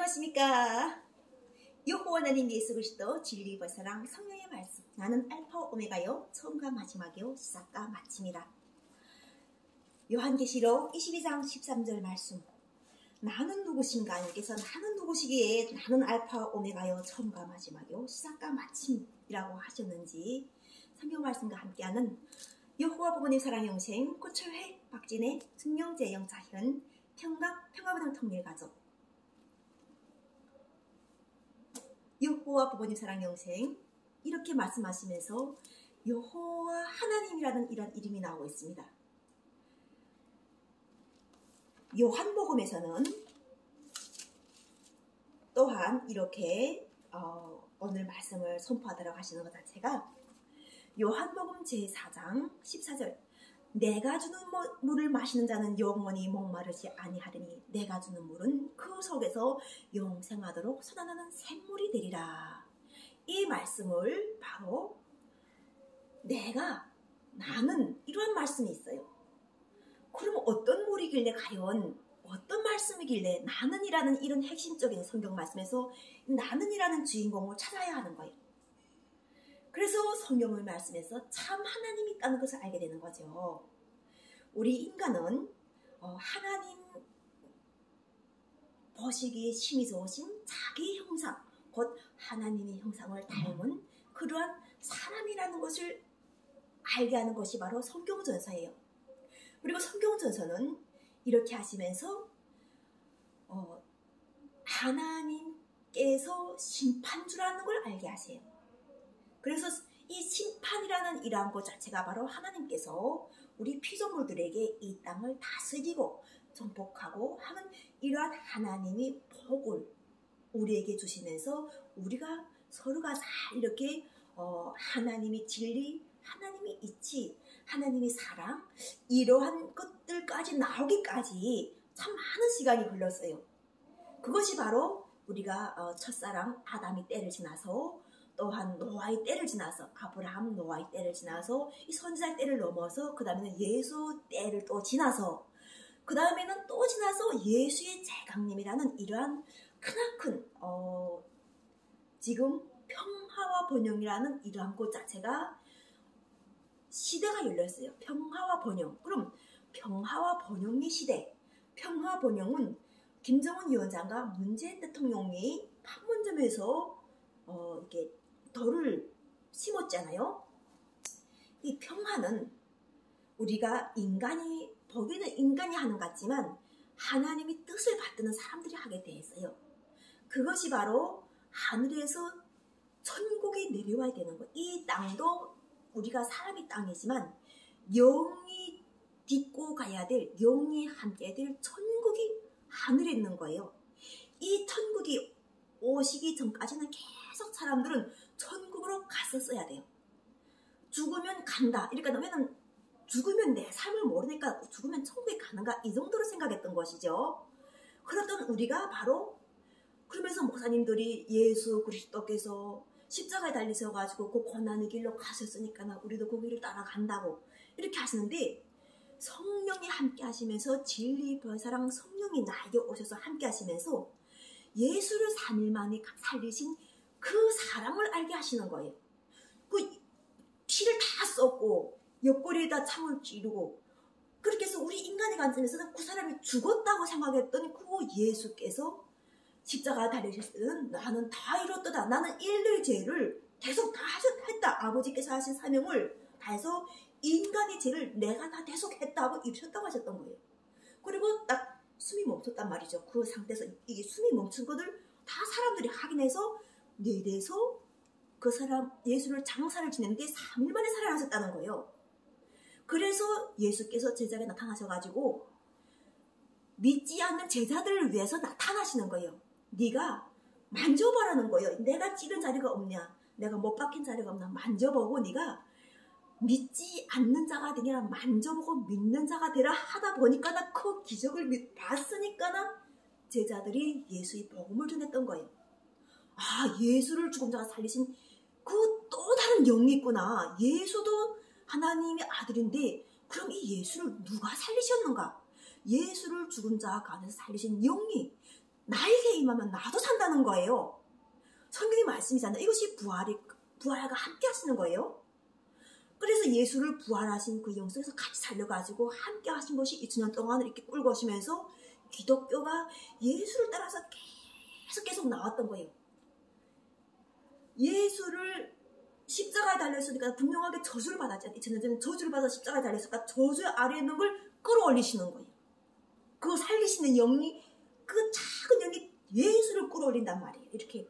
안녕하십니까. 여호와 하나님 예수 그리스도 진리의 사랑 성령의 말씀. 나는 알파 오메가요 처음과 마지막이요 시작과 마침이라. 요한계시록 22장 13절 말씀. 나는 누구신가? 여기서 나는 누구시기에 나는 알파 오메가요 처음과 마지막이요 시작과 마침이라고 하셨는지 성경 말씀과 함께하는 여호와 부모님 사랑영생 고철회 박진의 승용제 영자현 평화부당 통일가족 여호와 부모님 사랑영생 이렇게 말씀하시면서 여호와 하나님이라는 이런 이름이 나오고 있습니다. 요한복음에서는 또한 이렇게 오늘 말씀을 선포하도록 하시는 것 자체가 요한복음 제4장 14절 내가 주는 물을 마시는 자는 영원히 목마르지 아니하리니 내가 주는 물은 그 속에서 영생하도록 솟아나는 샘물이 되리라. 이 말씀을 바로 나는 이러한 말씀이 있어요. 그럼 어떤 물이길래 과연 어떤 말씀이길래 나는이라는 이런 핵심적인 성경 말씀에서 나는이라는 주인공을 찾아야 하는 거예요. 그래서 성경을 말씀해서 참 하나님이 있다는 것을 알게 되는 거죠. 우리 인간은 하나님 보시기에 심히 좋으신 자기 형상, 곧 하나님의 형상을 닮은 그러한 사람이라는 것을 알게 하는 것이 바로 성경전서예요. 그리고 성경전서는 이렇게 하시면서 하나님께서 심판주라는 걸 알게 하세요. 그래서 이 심판이라는 이러한 것 자체가 바로 하나님께서 우리 피조물들에게 이 땅을 다스리고 정복하고 하는 이러한 하나님의 복을 우리에게 주시면서 우리가 서로가 잘 이렇게 하나님의 진리, 하나님의 이치, 하나님의 사랑 이러한 것들까지 나오기까지 참 많은 시간이 흘렀어요. 그것이 바로 우리가 첫사랑 아담의 때를 지나서 또한 노아의 때를 지나서 아브라함 노아의 때를 지나서 이 선지자의 때를 넘어서 그 다음에는 예수 때를 또 지나서 그 다음에는 또 지나서 예수의 재강림이라는 이러한 크나큰 지금 평화와 번영이라는 이러한 것 자체가 시대가 열렸어요. 평화와 번영. 그럼 평화와 번영의 시대. 평화와 번영은 김정은 위원장과 문재인 대통령이 판문점에서 이렇게 덜을 심었잖아요. 이 평화는 우리가 인간이 보기에는 인간이 하는 것 같지만 하나님이 뜻을 받드는 사람들이 하게 돼 있어요. 그것이 바로 하늘에서 천국이 내려와야 되는 거예요. 이 땅도 우리가 사람의 땅이지만 영이 딛고 가야 될, 영이 함께 될 천국이 하늘에 있는 거예요. 이 천국이 오시기 전까지는 계속 사람들은 천국으로 갔었어야 돼요. 죽으면 간다. 이러니까 너는 죽으면 내 삶을 모르니까 죽으면 천국에 가는가 이 정도로 생각했던 것이죠. 그랬던 우리가 바로 그러면서 목사님들이 예수 그리스도께서 십자가에 달리셔가지고 그 고난의 길로 가셨으니까 우리도 그 길을 따라간다고 이렇게 하시는데 성령이 함께 하시면서 진리 별사랑 성령이 나에게 오셔서 함께 하시면서 예수를 3일 만에 살리신 그 사랑을 알게 하시는 거예요. 그 피를 다 쏟고 옆구리에다 창을 찌르고 그렇게 해서 우리 인간의 관점에서는 그 사람이 죽었다고 생각했더니 그 예수께서 십자가 달리셨을 때는 나는 다 이뤘다. 나는 일들 죄를 계속 다 했다. 아버지께서 하신 사명을 다해서 인간의 죄를 내가 다 대속했다고 이루셨다고 하셨던 거예요. 그리고 딱 숨이 멈췄단 말이죠. 그 상태에서 이게 숨이 멈춘 것을 다 사람들이 확인해서 내려서 그 사람 예수를 장사를 지냈는데 3일 만에 살아나셨다는 거예요. 그래서 예수께서 제자에게 나타나셔가지고 믿지 않는 제자들을 위해서 나타나시는 거예요. 네가 만져보라는 거예요. 내가 찌른 자리가 없냐, 내가 못 박힌 자리가 없나 만져보고 네가 믿지 않는 자가 되니라 만져보고 믿는 자가 되라 하다 보니까 나 그 기적을 봤으니까 나 제자들이 예수의 복음을 전했던 거예요. 아, 예수를 죽은 자가 살리신 그 또 다른 영이 있구나. 예수도 하나님의 아들인데 그럼 이 예수를 누가 살리셨는가? 예수를 죽은 자 가운데서 살리신 영이 나에게 임하면 나도 산다는 거예요. 성경의 말씀이잖아요. 이것이 부활과 함께 하시는 거예요. 그래서 예수를 부활하신 그 영성에서 같이 살려가지고 함께 하신 것이 2000년 동안 이렇게 끌고 오시면서 기독교가 예수를 따라서 계속 나왔던 거예요. 예수를 십자가에 달렸으니까 분명하게 저주를 받았잖아요. 2000년 전에 저주를 받아 십자가에 달렸으니까 저주 아래에 있는 걸 끌어올리시는 거예요. 그거 살리시는 영이, 그 작은 영이 예수를 끌어올린단 말이에요. 이렇게.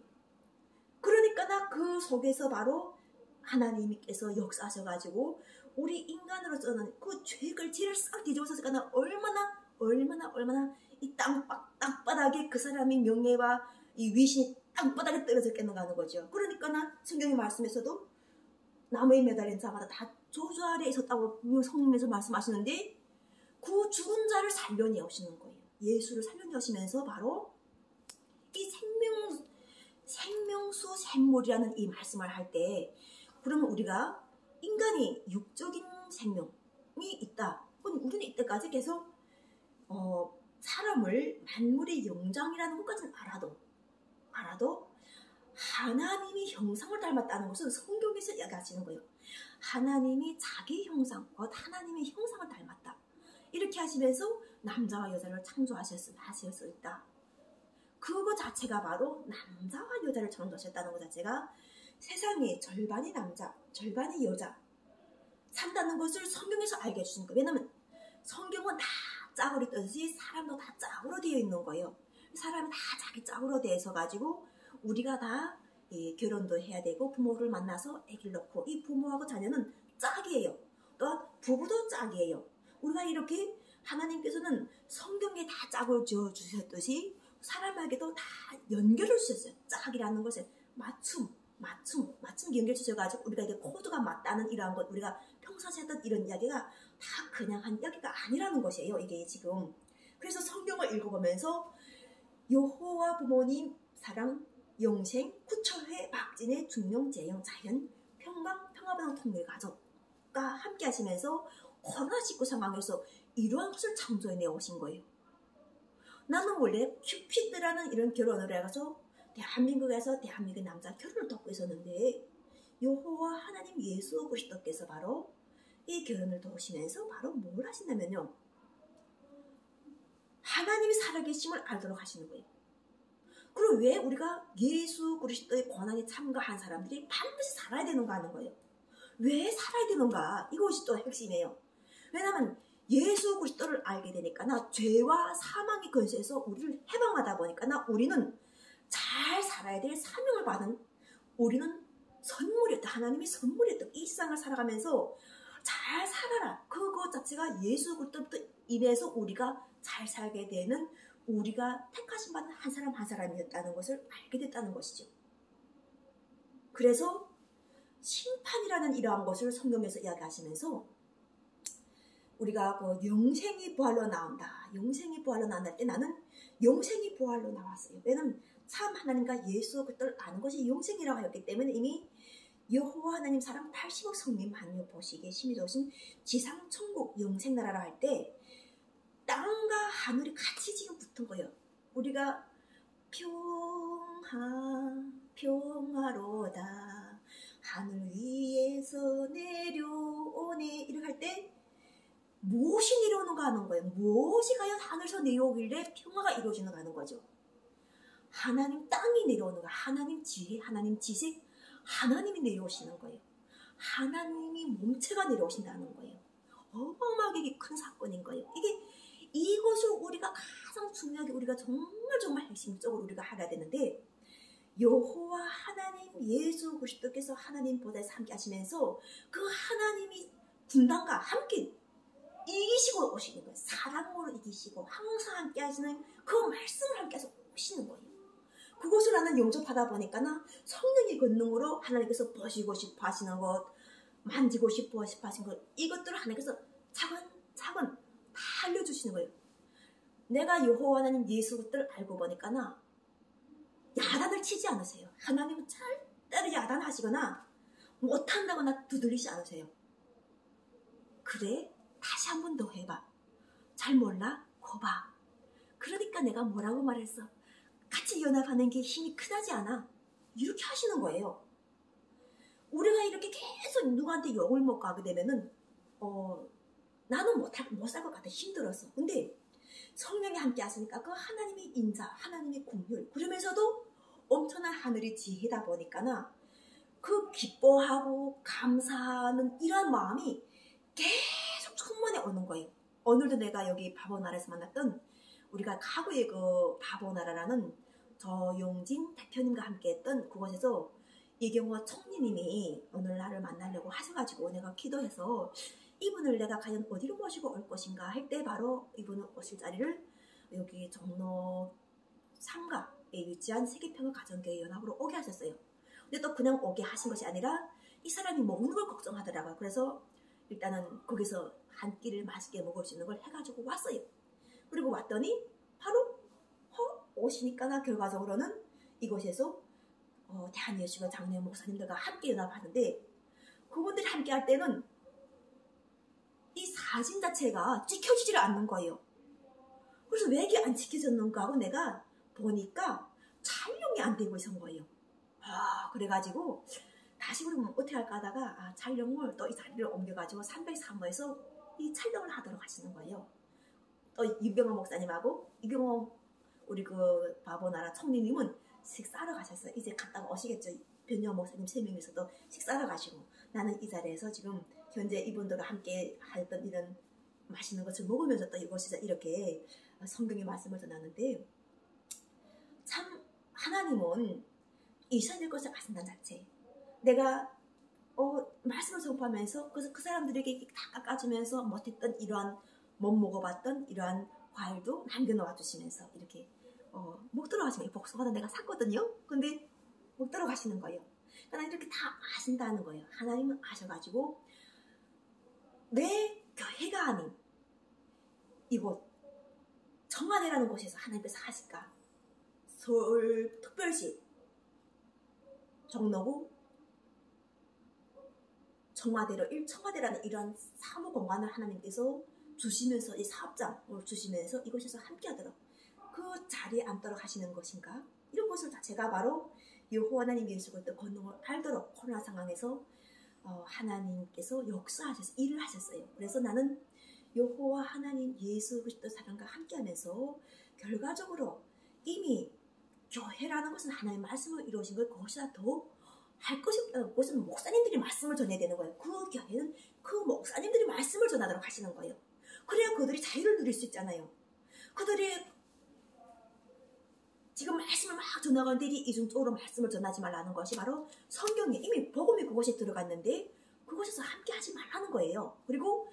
그러니까 그 속에서 바로 하나님께서 역사하셔가지고 우리 인간으로서는 그 죄를 싹 뒤집어서니까 얼마나 이 땅바닥에 그 사람의 명예와 이 위신이 땅바닥에 떨어졌겠는가 하는 거죠. 그러니까 성경의 말씀에서도 나무에 매달린 자마다 다 저주 아래에 있었다고 성경에서 말씀하시는데 그 죽은 자를 살려내오시는 거예요. 예수를 살려내오시면서 바로 이 생명수 샘물이라는 이 말씀을 할 때, 그러면 우리가 인간이 육적인 생명이 있다. 그럼 우리는 이때까지 계속 사람을 만물의 영장이라는 것까지는 알아도 하나님이 형상을 닮았다는 것은 성경에서 이야기하시는 거예요. 하나님이 자기 형상, 하나님의 형상을 닮았다. 이렇게 하시면서 남자와 여자를 창조하셨다. 그거 자체가 바로 남자와 여자를 창조하셨다는 것 자체가 세상에 절반이 남자, 절반이 여자 산다는 것을 성경에서 알게 해주신 거예요. 왜냐하면 성경은 다 짝으로 뜨듯이 사람도 다 짝으로 되어 있는 거예요. 사람이 다 자기 짝으로 되어서 가지고 우리가 다 결혼도 해야 되고 부모를 만나서 아기를 낳고, 이 부모하고 자녀는 짝이에요. 또 부부도 짝이에요. 우리가 이렇게 하나님께서는 성경에 다 짝을 지어주셨듯이 사람에게도 다 연결을 주셨어요. 짝이라는 것은 맞춤 연결 주셔가지고 우리가 이게 코드가 맞다는 이러한 것, 우리가 평상시에 했던 이런 이야기가 다 그냥 한 이야기가 아니라는 것이에요. 이게 지금. 그래서 성경을 읽어보면서 여호와 부모님 사랑, 영생, 구철회, 박진의 중령, 재영, 자연, 평강, 평화바당, 통일, 가족과 함께 하시면서 코로나19 상황에서 이러한 것을 창조해 내오신 거예요. 나는 원래 큐피드라는 이런 결혼을 해가서 대한민국에서 대한민국의 남자 결혼을 돕고 있었는데 여호와 하나님 예수 그리스도께서 바로 이 결혼을 도우시면서 바로 뭘 하신다면요, 하나님이 살아계심을 알도록 하시는 거예요. 그럼 왜 우리가 예수 그리스도의 고난에 참가한 사람들이 반드시 살아야 되는가 하는 거예요. 왜 살아야 되는가, 이것이 또 핵심이에요. 왜냐하면 예수 그리스도를 알게 되니까 죄와 사망의 근세에서 우리를 해방하다 보니까 우리는 잘 살아야 될 사명을 받은, 우리는 선물이었다. 하나님의 선물이었다. 이 세상을 살아가면서 잘 살아라. 그것 자체가 예수 그리스도부터 인해서 우리가 잘 살게 되는, 우리가 택하신 받은 한 사람 한 사람이었다는 것을 알게 됐다는 것이죠. 그래서 심판이라는 이러한 것을 성경에서 이야기하시면서 우리가 그 영생이 부활로 나온다. 영생이 부활로 나온다 할 때 나는 영생이 부활로 나왔어요. 왜냐면 참 하나님과 예수 그리스도를 아는 것이 영생이라고 하였기 때문에 이미 여호와 하나님 사랑 80억 성민 만유 보시기에 심히 좋으신 지상 천국 영생 나라라 할 때 땅과 하늘이 같이 지금 붙은 거예요. 우리가 평화로다 하늘 위에서 내려오네 이렇게 할 때 무엇이 내려오는가 하는 거예요. 무엇이 과연 하늘에서 내려오길래 평화가 이루어지는가 하는 거죠. 하나님 땅이 내려오는 거예요. 하나님 지혜, 하나님 지식, 하나님이 내려오시는 거예요. 하나님이 몸체가 내려오신다는 거예요. 어마어마하게 큰 사건인 거예요. 이것을 우리가 가장 중요하게 우리가 정말 핵심적으로 우리가 하려야 되는데, 여호와 하나님 예수 그리스도께서 하나님 보좌에서 함께 하시면서 그 하나님이 분단과 함께 이기시고 오시는 거예요. 사랑으로 이기시고 항상 함께 하시는 그 말씀을 함께 해서 오시는 거예요. 그것을 나는 영접하다 보니까 성령의 권능으로 하나님께서 보시고 싶어 하시는 것, 만지고 싶어 하시는 것, 이것들을 하나님께서 차근차근 다 알려주시는 거예요. 내가 여호와 하나님 예수 그리스도를 알고 보니까 야단을 치지 않으세요. 하나님은 절대로 야단하시거나 못한다거나 두들리지 않으세요. 그래? 다시 한 번 더 해봐. 잘 몰라? 거봐. 그러니까 내가 뭐라고 말했어? 같이 연합하는 게 힘이 크다지 않아? 이렇게 하시는 거예요. 우리가 이렇게 계속 누구한테 욕을 먹고 하게 되면은 나는 못 살 것 같아. 힘들었어. 근데 성령이 함께 하시니까 그 하나님의 인자, 하나님의 긍휼, 그러면서도 엄청난 하늘의 지혜다 보니까나 그 기뻐하고 감사하는 이런 마음이 계속 충만해 오는 거예요. 오늘도 내가 여기 바보나라에서 만났던 우리가 카구의 그 바보나라라는 저용진 대표님과 함께 했던 그곳에서 이경호 총리님이 오늘 나를 만나려고 하셔가지고 내가 기도해서 이분을 내가 과연 어디로 모시고 올 것인가 할 때 바로 이분은 오실 자리를 여기 종로 3가에 위치한 세계평화 가정교회 연합으로 오게 하셨어요. 근데 또 그냥 오게 하신 것이 아니라 이 사람이 먹는 걸 걱정하더라고요. 그래서 일단은 거기서 한 끼를 맛있게 먹을 수 있는 걸 해가지고 왔어요. 그리고 왔더니 바로 오시니까 결과적으로는 이곳에서 대한예수교 장로님 목사님들과 함께 연합하는데 그분들이 함께 할 때는 이 사진 자체가 찍혀지지를 않는 거예요. 그래서 왜 이게 안 찍혀졌는가 하고 내가 보니까 촬영이 안 되고 있었던 거예요. 그래가지고 다시 그러면 어떻게 할까 하다가 촬영을 또 이 자리를 옮겨가지고 303호에서 이 촬영을 하도록 하시는 거예요. 또 유병호 목사님하고 이경호 우리 그 바보나라 총리님은 식사하러 가셨어요. 이제 갔다가 오시겠죠. 변희영 목사님 3명이서도 식사하러 가시고 나는 이 자리에서 지금 현재 이분들과 함께 했던 이런 맛있는 것을 먹으면서 또 이곳에서 이렇게 성경의 말씀을 전하는데 참 하나님은 있어야 될 것을 아신다는 자체. 내가 말씀을 전파하면서 그 사람들에게 다 깎아주면서 못했던 이러한 못 먹어봤던 이러한 과일도 남겨놓아 주시면서 이렇게 먹도록 하시면 복숭아도 내가 샀거든요. 근데 먹도록 하시는 거예요. 그러니까 이렇게 다 아신다는 거예요. 하나님은 아셔가지고 내 교회가 아닌 이곳 청와대라는 곳에서 하나님께서 하실까? 서울특별시 종로구 청와대라는 이러한 사무 공간을 하나님께서 주시면서 이 사업장을 주시면서 이곳에서 함께하도록 그 자리에 앉도록 하시는 것인가? 이런 것을 자체가 바로 여호와 하나님 예수 그리스도 권능을 알도록 코로나 상황에서 하나님께서 역사하셔서 일을 하셨어요. 그래서 나는 여호와 하나님 예수 그리스도 사랑과 함께하면서 결과적으로 이미 교회라는 것은 하나님의 말씀을 이루어진 걸 그것이다 더 할 것이 없다는 것은 목사님들이 말씀을 전해야 되는 거예요. 그 교회는 그 목사님들이 말씀을 전하도록 하시는 거예요. 그래야 그들이 자유를 누릴 수 있잖아요. 그들이 지금 말씀을 막 전하는데 이중적으로 말씀을 전하지 말라는 것이 바로 성경에 이미 복음이 그곳에 들어갔는데 그곳에서 함께 하지 말라는 거예요. 그리고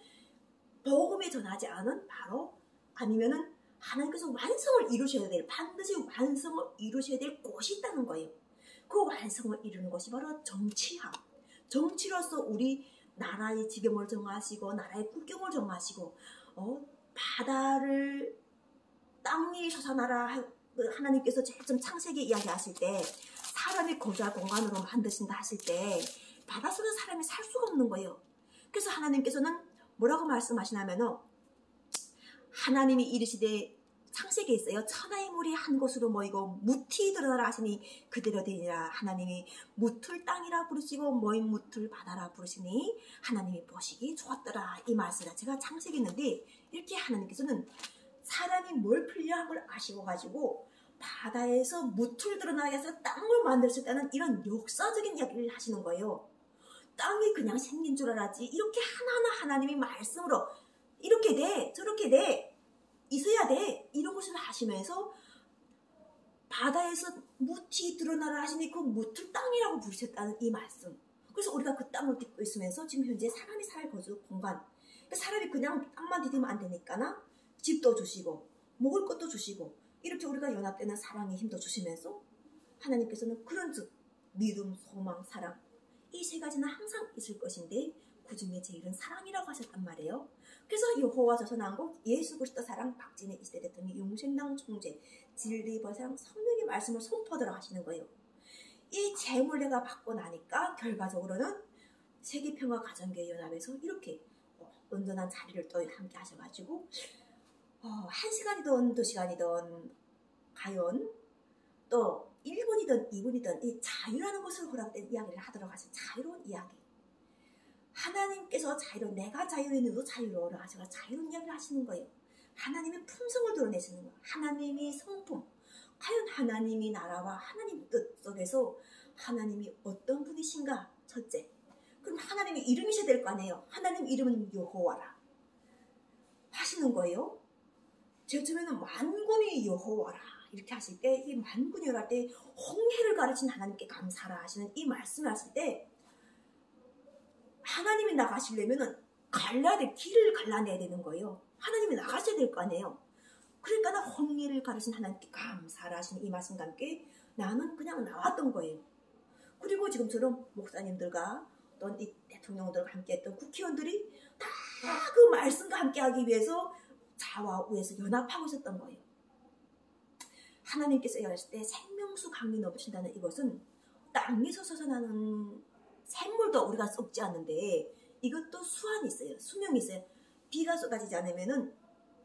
복음에 전하지 않은 바로 아니면은 하나님께서 완성을 이루셔야 될 반드시 완성을 이루셔야 될 곳이 있다는 거예요. 그 완성을 이루는 것이 바로 정치학. 정치로서 우리 나라의 지경을 정하시고 나라의 국경을 정하시고 바다를 땅이 솟아나라 하나님께서 제일 좀 창세기 이야기하실 때 사람이 거주할 공간으로 만드신다 하실 때 바닷속에 사람이 살 수가 없는 거예요. 그래서 하나님께서는 뭐라고 말씀하시냐면은 하나님이 이르시되 창세기에 있어요. 천하의 물이 한 곳으로 모이고 무티 드러나라 하시니 그대로 되니라. 하나님이 무틀 땅이라 부르시고 모인 무틀 바다라 부르시니 하나님이 보시기 좋았더라. 이 말씀 자체가 창세기 있는데 이렇게 하나님께서는 사람이 뭘 필요한 걸 아시고가지고 바다에서 무틀 드러나게 해서 땅을 만드셨다는 이런 역사적인 이야기를 하시는 거예요. 땅이 그냥 생긴 줄 알았지 이렇게 하나하나 하나님이 말씀으로 이렇게 돼 저렇게 돼 있어야 돼 이런 것을 하시면서 바다에서 무티 드러나라 하시니 그 무틀 땅이라고 부르셨다는 이 말씀. 그래서 우리가 그 땅을 딛고 있으면서 지금 현재 사람이 살 거주 공간 사람이 그냥 땅만 디디면 안 되니까 집도 주시고 먹을 것도 주시고 이렇게 우리가 연합되는 사랑의 힘도 주시면서 하나님께서는 그런즉 믿음, 소망, 사랑 이 세 가지는 항상 있을 것인데 그 중에 제일은 사랑이라고 하셨단 말이에요. 그래서 여호와 조선왕국 예수 그리스도 사랑 박진희 2세 대통령이 용생당 총재 진리벌사랑 성령의 말씀을 선포하도록 하시는 거예요. 이 재물 내가 받고 나니까 결과적으로는 세계평화 가정교회 연합에서 이렇게 온전한 자리를 또 함께 하셔가지고 1시간이든 2시간이든 과연 또 1분이든 2분이든 이 자유라는 것을 허락된 이야기를 하도록 하죠. 자유로운 이야기. 하나님께서 내가 자유에 너도 자유로워라 하셔서 자유로운 이야기를 하시는 거예요. 하나님의 품성을 드러내시는 거예요. 하나님의 성품. 과연 하나님이 나라와 하나님 뜻 속에서 하나님이 어떤 분이신가? 첫째. 그럼 하나님의 이름이셔야 될 거 아니에요. 하나님 이름은 여호와라 하시는 거예요. 제가 처음에는 만군의 여호와라 이렇게 하실 때, 이 만군이 여호와할 때 홍해를 가르친 하나님께 감사라 하시는 이 말씀을 하실 때, 하나님이 나가시려면은 갈라야 돼. 길을 갈라내야 되는 거예요. 하나님이 나가셔야 될 거 아니에요. 그러니까 나 홍해를 가르친 하나님께 감사라 하시는 이 말씀과 함께 나는 그냥 나왔던 거예요. 그리고 지금처럼 목사님들과 또 이 대통령들과 함께했던 국회의원들이 다 그 말씀과 함께하기 위해서 좌와 우에서 연합하고 있었던 거예요. 하나님께서 얘기하실 때 생명수 강이 넘친다는 이것은 땅에서 솟아나는 샘물도 우리가 쏟지 않는데 이것도 수완이 있어요. 수명이 있어요. 비가 쏟아지지 않으면은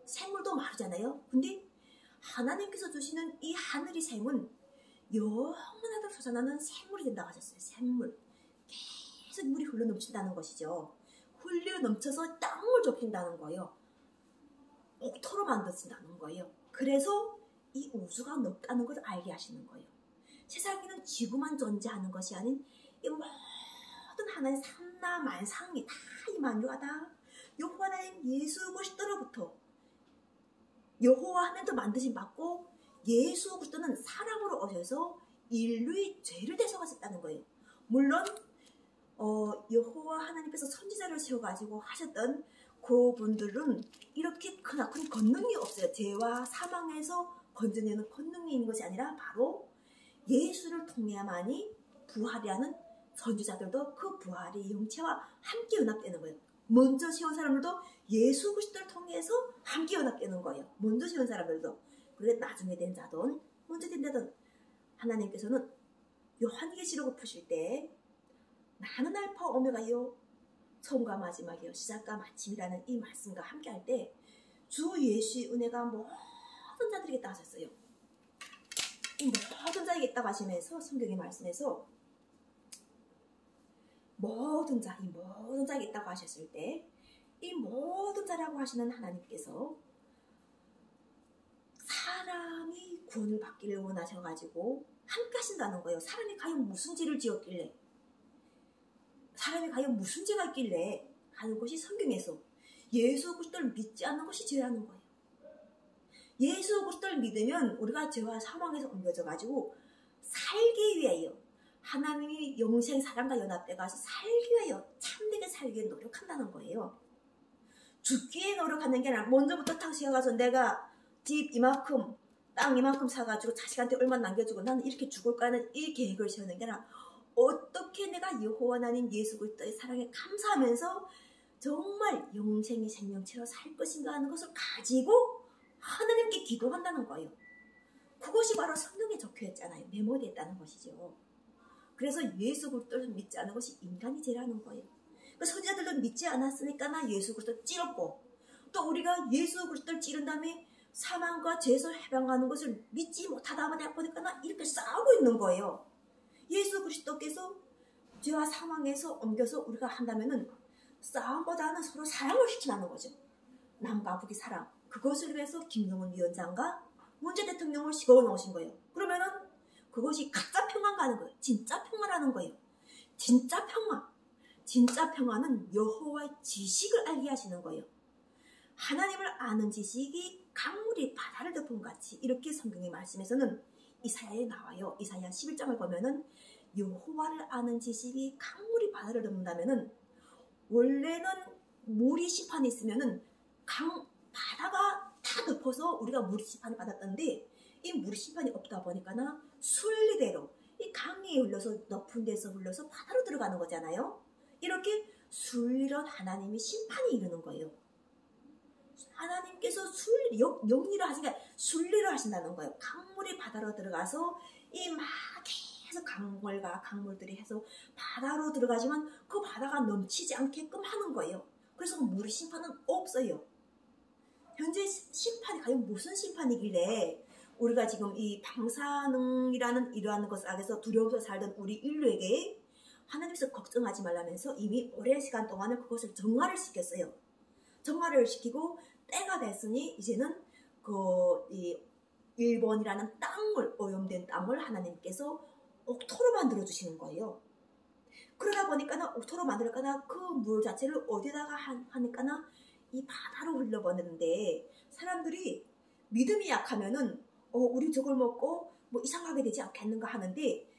샘물도 마르잖아요. 근데 하나님께서 주시는 이 하늘의 샘은 영원하도록 솟아나는 샘물이 된다고 하셨어요. 샘물. 계속 물이 흘러 넘친다는 것이죠. 흘러 넘쳐서 땅을 좁힌다는 거예요. 옥토로 만드신다는 거예요. 그래서 이 우주가 넓다는 것을 알게 하시는 거예요. 세상에는 지구만 존재하는 것이 아닌 이 모든 하나의 삼라 만상이 다 이 만유가 다 여호와 하나님 예수 그리스도로부터, 여호와 하나님도 만드신 받고 예수 그리스도는 사람으로 오셔서 인류의 죄를 대속하셨다는 거예요. 물론 여호와 하나님께서 선지자를 세워가지고 하셨던 그분들은 이렇게 크나큰 권능이 없어요. 죄와 사망에서 건져내는 권능이 있는 것이 아니라 바로 예수를 통해야만이 부활이 하는 선지자들도 그 부활의 영체와 함께 연합되는 거예요. 먼저 세운 사람들도 예수 그리스도를 통해서 함께 연합되는 거예요. 먼저 세운 사람들도. 그래 나중에 된 자든 먼저 된 자든 하나님께서는 요한계시록을 푸실 때 나는 알파 오메가요 처음과 마지막이요 시작과 마침이라는 이 말씀과 함께 할 때 주 예수의 은혜가 모든 자들에게 있다고 하셨어요. 이 모든 자에게 있다고 하시면서 성경의 말씀에서 모든 자, 이 모든 자에게 있다고 하셨을 때 이 모든 자라고 하시는 하나님께서 사람이 구원을 받기를 원하셔가지고 함께 하신다는 거예요. 사람이 과연 무슨 죄를 지었길래, 사람이 과연 무슨 죄가 있길래 하는 것이 성경에서 예수 그리스도를 믿지 않는 것이 죄라는 거예요. 예수 그리스도를 믿으면 우리가 죄와 사망에서 옮겨져가지고 살기 위하여 하나님이 영생 사람과 연합돼가서 살기 위하여 참되게 살기 위해 노력한다는 거예요. 죽기에 노력하는 게 아니라 먼저부터 탁 세워가서 내가 집 이만큼 땅 이만큼 사가지고 자식한테 얼마 남겨주고 나는 이렇게 죽을 거라는 이 계획을 세우는 게 아니라 어떻게 내가 여호와 하나님 예수 그리스도의 사랑에 감사하면서 정말 영생의 생명체로 살 것인가 하는 것을 가지고 하나님께 기도한다는 거예요. 그것이 바로 성경에 적혀있잖아요. 메모되어 있다는 것이죠. 그래서 예수 그리스도를 믿지 않은 것이 인간이 죄라는 거예요. 선지자들도 믿지 않았으니까 나 예수 그리스도를 찌렀고, 또 우리가 예수 그리스도를 찌른 다음에 사망과 죄에서 해방하는 것을 믿지 못하다 보니까 나 이렇게 싸우고 있는 거예요. 예수 그리스도께서 죄와 사망에서 옮겨서 우리가 한다면은 싸움보다는 서로 사랑을 시키는 거죠. 남과 북의 사랑. 그것을 위해서 김정은 위원장과 문재 대통령을 시거워 놓으신 거예요. 그러면은 그것이 가짜 평화가 하는 거예요. 진짜 평화라는 거예요. 진짜 평화. 진짜 평화는 여호와의 지식을 알게 하시는 거예요. 하나님을 아는 지식이 강물이 바다를 덮은 같이, 이렇게 성경의 말씀에서는 이사야에 나와요. 이사야 11장을 보면은 여호와를 아는 지식이 강물이 바다를 덮는다면은 원래는 물이 심판이 있으면은 바다가 다 덮어서 우리가 물이 심판을 받았던데 이 물이 심판이 없다 보니까나 순리대로 이 강이 흘러서 높은 데서 흘러서 바다로 들어가는 거잖아요. 이렇게 순리로 하나님이 심판이 이르는 거예요. 하나님께서 영리로 하시니까 순리로 하신다는 거예요. 강물이 바다로 들어가서 이 막 계속 강물과 강물들이 해서 바다로 들어가지만 그 바다가 넘치지 않게끔 하는 거예요. 그래서 물의 심판은 없어요. 현재 심판이 과연 무슨 심판이길래 우리가 지금 이 방사능이라는 이러한 것 속에서 두려워서 살던 우리 인류에게 하나님께서 걱정하지 말라면서 이미 오랜 시간 동안은 그것을 정화를 시켰어요. 정화를 시키고 때가 됐으니 이제는 이 일본이라는 땅을, 오염된 땅을 하나님께서 옥토로 만들어 주시는 거예요. 그러다 보니까는 옥토로 만들까나 그 물 자체를 어디다가 하니까나 이 바다로 흘러버리는데, 사람들이 믿음이 약하면은 우리 저걸 먹고 뭐 이상하게 되지 않겠는가 하는데,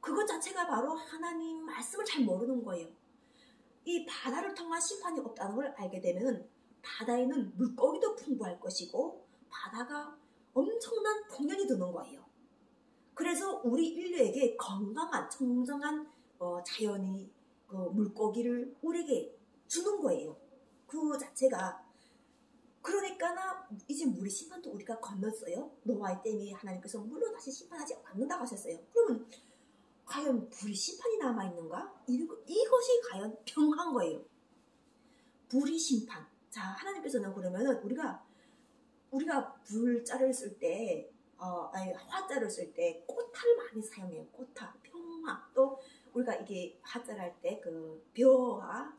그것 자체가 바로 하나님 말씀을 잘 모르는 거예요. 이 바다를 통한 심판이 없다는 걸 알게 되면 바다에는 물고기도 풍부할 것이고 바다가 엄청난 풍년이 드는 거예요. 그래서 우리 인류에게 건강한 청정한 자연이 그 물고기를 우리에게 주는 거예요. 그 자체가. 그러니까 이제 물의 심판도 우리가 건넜어요. 노아의 때문에 하나님께서 물로 다시 심판하지 않는다고 하셨어요. 그러면 과연 불의 심판이 남아있는가? 이것이 과연 평화인 거예요. 불의 심판. 자, 하나님께서는 그러면은 우리가 불자를 쓸 때, 화자를 쓸 때 꽃화를 많이 사용해요. 꽃화, 평화. 또 우리가 이게 화자를 할 때 그 벼와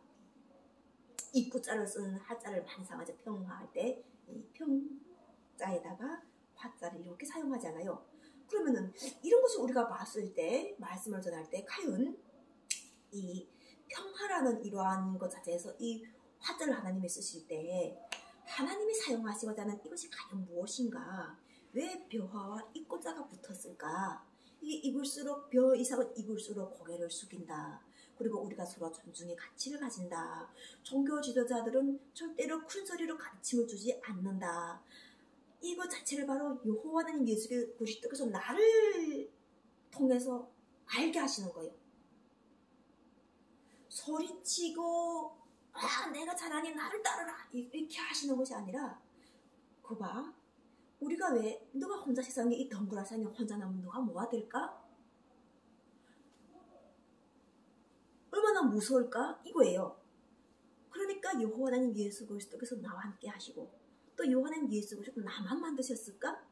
입구자를 쓰는 화자를 많이 사용하죠. 평화할 때 이 평자에다가 화자를 이렇게 사용하잖아요. 그러면은 이런 것을 우리가 봤을 때, 말씀을 전할 때 과연 이 평화라는 이러한 것 자체에서 이 화자를 하나님이 쓰실 때 하나님이 사용하시고자 하는 이것이 과연 무엇인가? 왜 벼화와 입고자가 붙었을까? 이게 익을수록, 벼 이삭은 익을수록 고개를 숙인다. 그리고 우리가 서로 존중의 가치를 가진다. 종교 지도자들은 절대로 큰 소리로 가르침을 주지 않는다. 이것 자체를 바로 여호와 하나님 예수 그리스도께서 나를 통해서 알게 하시는 거예요. 소리치고 내가 잘하니 나를 따르라 이렇게 하시는 것이 아니라, 그봐, 우리가 왜 누가 혼자 세상에 이 덩그란 세상에 혼자 남은 누가 뭐가 될까? 얼마나 무서울까? 이거예요. 그러니까 여호와 하나님 예수 그리스도께서 나와 함께 하시고, 또 여호와 하나님 예수 그리스도 나만 만드셨을까?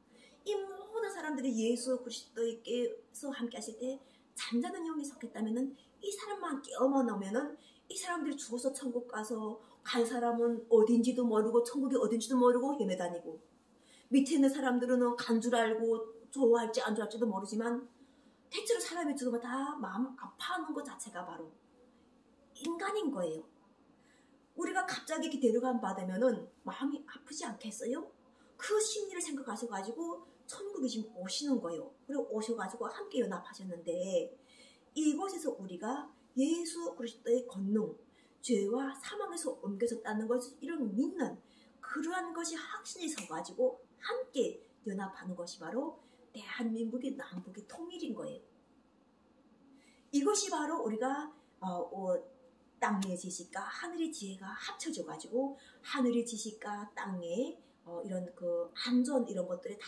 이 모든 사람들이 예수 그리스도께서 함께 하실 때 잠자는 영이 섞였다면은 이 사람만 깨어머 놓으면은 이 사람들이 죽어서 천국 가서 간 사람은 어딘지도 모르고 천국이 어딘지도 모르고 헤매다니고, 밑에 있는 사람들은 간 줄 알고 좋아할지 안 좋아할지도 모르지만 대체로 사람이 죽으면 다 마음 아파하는 것 자체가 바로 인간인 거예요. 우리가 갑자기 이렇게 데려감 받으면은 마음이 아프지 않겠어요? 그 심리를 생각하셔가지고 천국에 지금 오시는 거예요. 그리고 오셔가지고 함께 연합하셨는데, 이곳에서 우리가 예수 그리스도의 권능, 죄와 사망에서 옮겨졌다는 것을 이런 믿는 그러한 것이 확신이 서가지고 함께 연합하는 것이 바로 대한민국의 남북의 통일인 거예요. 이것이 바로 우리가 땅의 지식과 하늘의 지혜가 합쳐져가지고 하늘의 지식과 땅의 이런 그 안전 이런 것들을 다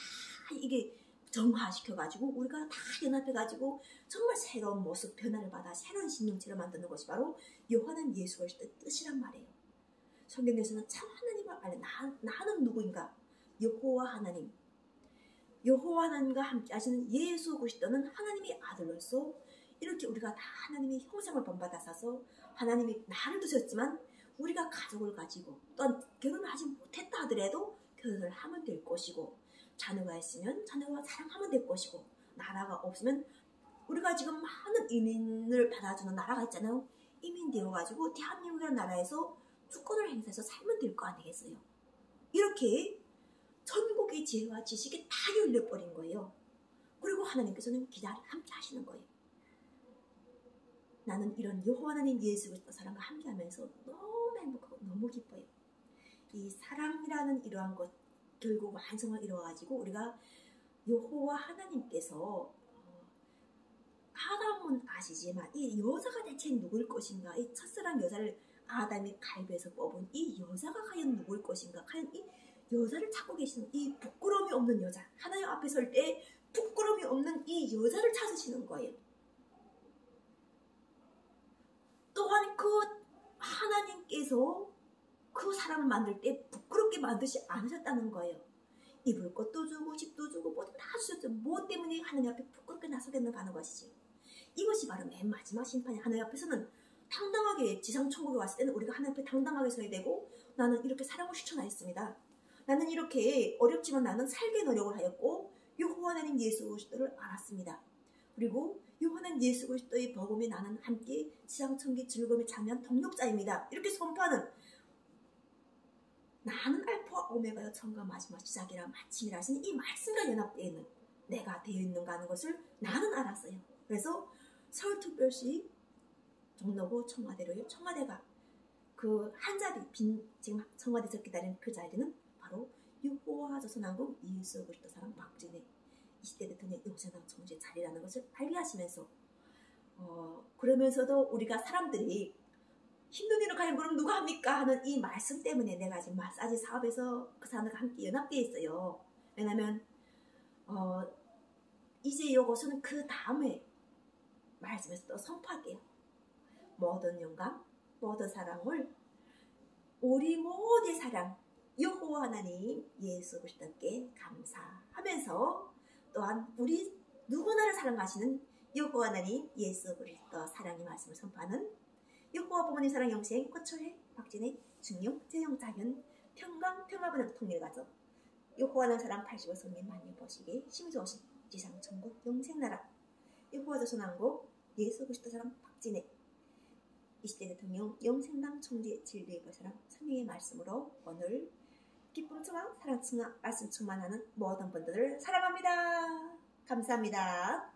이게 정화시켜가지고 우리가 다 연합해가지고 정말 새로운 모습 변화를 받아 새로운 신명체를 만드는 것이 바로 여호와는 예수 그리스도의 뜻이란 말이에요. 성경에서는 참 하나님을 알래. 나는 누구인가? 여호와 하나님. 여호와 하나님과 함께 하시는 예수 그리스도는 하나님의 아들로서 이렇게 우리가 다 하나님의 형상을 본받아서 하나님이 나를 두셨지만 우리가 가족을 가지고 또한 결혼을 하지 못했다 하더라도 결혼을 하면 될 것이고, 자녀가 있으면 자녀가 사랑하면 될 것이고, 나라가 없으면 우리가 지금 많은 이민을 받아주는 나라가 있잖아요. 이민 되어가지고 대한민국이라는 나라에서 주권을 행사해서 살면 될 거 아니겠어요. 이렇게 전국의 지혜와 지식이 다 열려버린 거예요. 그리고 하나님께서는 함께 하시는 거예요. 나는 이런 여호와 하나님 예수 그리스도 사랑과 함께하면서 너무 행복하고 너무 기뻐요. 이 사랑이라는 이러한 것 결국 완성을 이루어가지고 우리가 여호와 하나님께서 아담은 아시지만 이 여자가 대체 누구일 것인가? 이 첫사랑 여자를 아담이 갈비에서 뽑은 이 여자가 과연 누구일 것인가? 과연 이 여자를 찾고 계시는 이 부끄러움이 없는 여자, 하나님 앞에 설 때 부끄러움이 없는 이 여자를 찾으시는 거예요. 또한 그 하나님께서 그 사람을 만들 때 부끄럽게 만드지 않으셨다는 거예요. 입을 것도 주고 집도 주고 뭐든 다 주셨죠. 무엇 때문에 하느님 앞에 부끄럽게 나서겠는가 하는 것이지. 이것이 바로 맨 마지막 심판이 하느님 앞에서는 당당하게 지상 천국에 왔을 때는 우리가 하나님 앞에 당당하게 서야 되고 나는 이렇게 사랑을 실천하였습니다. 나는 이렇게 어렵지만 나는 살게 노력을 하였고 여호와 하나님 예수 그리스도를 알았습니다. 그리고 여호와 하나님 예수 그리스도의 복음에 나는 함께 지상 천국의 즐거움에 참여한 동력자입니다. 이렇게 선포하는 나는 알파와 오메가여 처음과 마지막 시작이라 마침이라 하시는 이 말씀과 연합되어 있는 내가 되어 있는가 하는 것을 나는 알았어요. 그래서 서울특별시 종로구 청와대로요. 청와대가 그 한 자리 빈 지금 청와대에서 기다리는 그 자리는 바로 여호와 조선왕국 예수 그리스도 사랑 박진애 20대 대통령 영생당 총재 자리라는 것을 알게 하시면서 그러면서도 우리가 사람들이 힘든 일을 과연 그럼 누가 합니까? 하는 이 말씀 때문에 내가 지금 마사지 사업에서 그 사람들과 함께 연합되어 있어요. 왜냐면 이제 이것은 그 다음에 말씀에서 또 선포할게요. 모든 영광, 모든 사랑을 우리 모두의 사랑 여호와 하나님 예수 그리스도께 감사하면서 또한 우리 누구나를 사랑하시는 여호와 하나님 예수 그리스도 사랑의 말씀을 선포하는 여호와 부모님 사랑 영생 꽃초회 박진의 중용 재용 작은 평강 평화분은 통일가족 여호와 하나님 사랑 80억 성민 만민 보시기 심조오신 지상 천국 영생나라 여호와 조선왕국 예수 그리스도 사랑 박진의 20대 대통령 영생당 총재 진리의 사랑 성령의 말씀으로 오늘 기쁨 충만 사랑 충만 말씀 충만하는 모든 분들을 사랑합니다. 감사합니다.